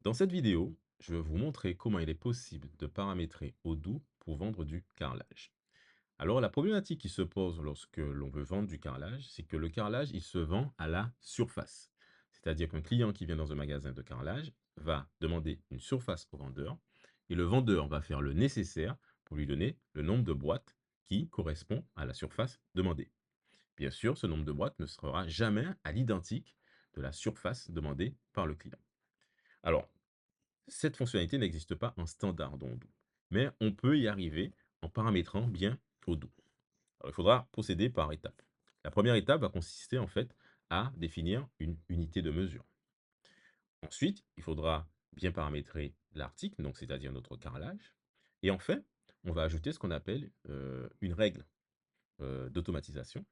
Dans cette vidéo, je vais vous montrer comment il est possible de paramétrer Odoo pour vendre du carrelage. Alors la problématique qui se pose lorsque l'on veut vendre du carrelage, c'est que le carrelage, il se vend à la surface. C'est-à-dire qu'un client qui vient dans un magasin de carrelage va demander une surface au vendeur et le vendeur va faire le nécessaire pour lui donner le nombre de boîtes qui correspond à la surface demandée. Bien sûr, ce nombre de boîtes ne sera jamais à l'identique de la surface demandée par le client. Alors, cette fonctionnalité n'existe pas en standard dans Odoo, mais on peut y arriver en paramétrant bien Odoo. Alors, il faudra procéder par étapes. La première étape va consister en fait à définir une unité de mesure. Ensuite, il faudra bien paramétrer l'article, donc c'est-à-dire notre carrelage. Et enfin, on va ajouter ce qu'on appelle une règle d'automatisation.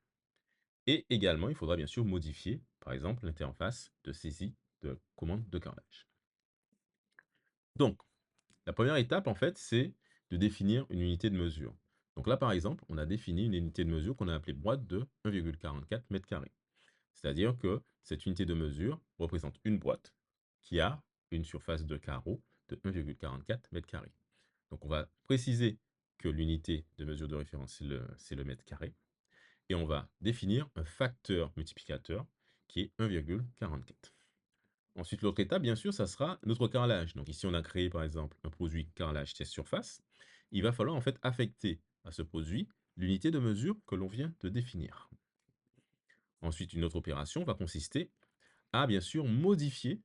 Et également, il faudra bien sûr modifier, par exemple, l'interface de saisie de commande de carrelage. Donc, la première étape, en fait, c'est de définir une unité de mesure. Donc là, par exemple, on a défini une unité de mesure qu'on a appelée boîte de 1,44 m². C'est-à-dire que cette unité de mesure représente une boîte qui a une surface de carreau de 1,44 m². Donc on va préciser que l'unité de mesure de référence, c'est le mètre carré. Et on va définir un facteur multiplicateur qui est 1,44. Ensuite, l'autre étape, bien sûr, ça sera notre carrelage. Donc ici, on a créé, par exemple, un produit carrelage test surface. Il va falloir en fait affecter à ce produit l'unité de mesure que l'on vient de définir. Ensuite, une autre opération va consister à, bien sûr, modifier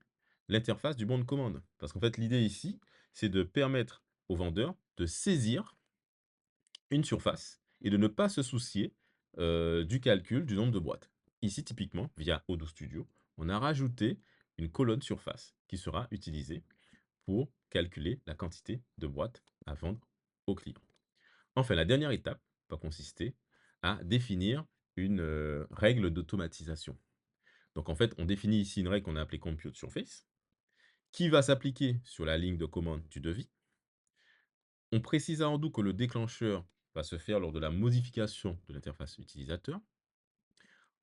l'interface du bon de commande. Parce qu'en fait, l'idée ici, c'est de permettre au vendeur de saisir une surface et de ne pas se soucier du calcul du nombre de boîtes. Ici, typiquement, via Odoo Studio, on a rajouté une colonne surface qui sera utilisée pour calculer la quantité de boîtes à vendre au client. Enfin, la dernière étape va consister à définir une règle d'automatisation. Donc en fait, on définit ici une règle qu'on a appelée Compute Surface, qui va s'appliquer sur la ligne de commande du devis. On précise à Odoo que le déclencheur va se faire lors de la modification de l'interface utilisateur.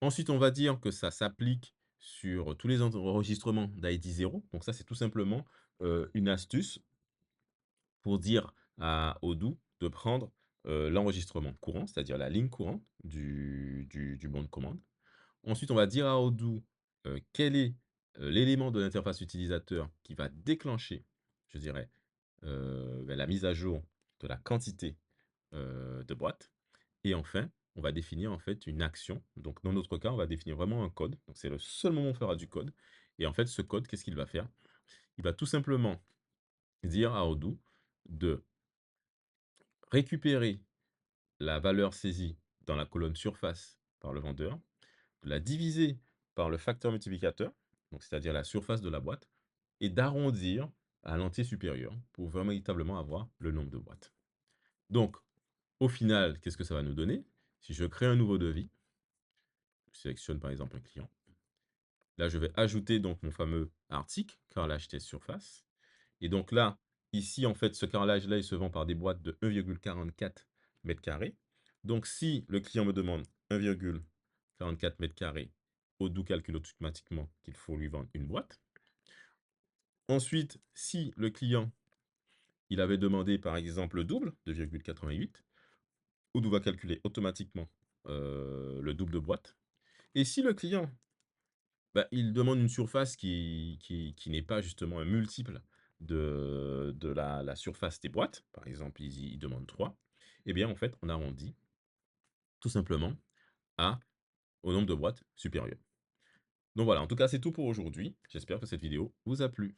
Ensuite, on va dire que ça s'applique sur tous les enregistrements d'ID 0. Donc ça, c'est tout simplement une astuce pour dire à Odoo de prendre l'enregistrement courant, c'est-à-dire la ligne courante du bon de commande. Ensuite, on va dire à Odoo quel est l'élément de l'interface utilisateur qui va déclencher, je dirais, la mise à jour de la quantité de boîtes. Et enfin, on va définir en fait une action. Donc dans notre cas, on va définir vraiment un code. Donc c'est le seul moment où on fera du code. Et en fait, ce code, qu'est-ce qu'il va faire? Il va tout simplement dire à Odoo de récupérer la valeur saisie dans la colonne surface par le vendeur, de la diviser par le facteur multiplicateur, donc c'est-à-dire la surface de la boîte, et d'arrondir à l'entier supérieur pour véritablement avoir le nombre de boîtes. Donc, au final, qu'est-ce que ça va nous donner? Si je crée un nouveau devis, je sélectionne par exemple un client. Là, je vais ajouter donc mon fameux article, carrelage test surface. Et donc là, ici, en fait, ce carrelage-là, il se vend par des boîtes de 1,44 m². Donc, si le client me demande 1,44 m², Odoo calcule automatiquement qu'il faut lui vendre une boîte. Ensuite, si le client, il avait demandé par exemple le double, 2,88, Odoo va calculer automatiquement le double de boîte. Et si le client, bah, il demande une surface qui n'est pas justement un multiple de la surface des boîtes, par exemple, il demande 3, eh bien, en fait, on arrondit tout simplement au nombre de boîtes supérieur. Donc voilà, en tout cas, c'est tout pour aujourd'hui. J'espère que cette vidéo vous a plu.